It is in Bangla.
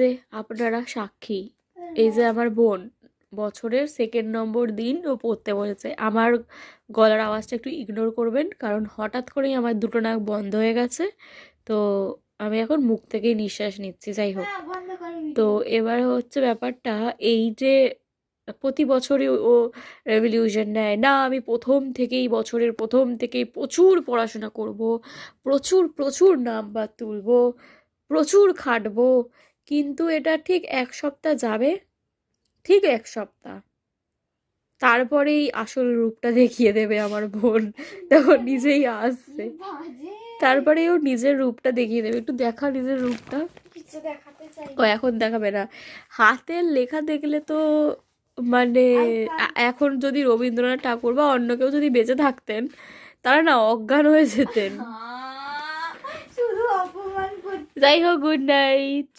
যে আপনারা সাক্ষী, এই যে আমার বোন বছরের 2nd নম্বর দিন ও পড়তে বসেছে। আমার গলার আওয়াজটা একটু ইগনোর করবেন, কারণ হঠাৎ করেই আমার দুটো নাক বন্ধ হয়ে গেছে, তো আমি এখন মুখ থেকেই নিঃশ্বাস নিচ্ছি। যাই হোক, তো এবার হচ্ছে ব্যাপারটা এই যে প্রতি বছরই ও রেভলিউশন নেয় না, আমি বছরের প্রথম থেকেই প্রচুর পড়াশোনা করব, প্রচুর প্রচুর নাম্বার তুলব, প্রচুর খাটবো। কিন্তু এটা ঠিক 1 সপ্তাহ যাবে, ঠিক 1 সপ্তাহ, তারপরেই আসল রূপটা দেখিয়ে দেবে আমার বোন। তখন নিজেই আসছে, তারপরে ও নিজের রূপটা দেখিয়ে দেবে। একটু দেখা নিজের রূপটা। ও এখন দেখাবে না, হাতের লেখা দেখলে তো মানে এখন যদি রবীন্দ্রনাথ ঠাকুর বা অন্য কেউ যদি বেঁচে থাকতেন, তারা না অজ্ঞান হয়ে যেতেন। যাই হোক, গুড নাইট।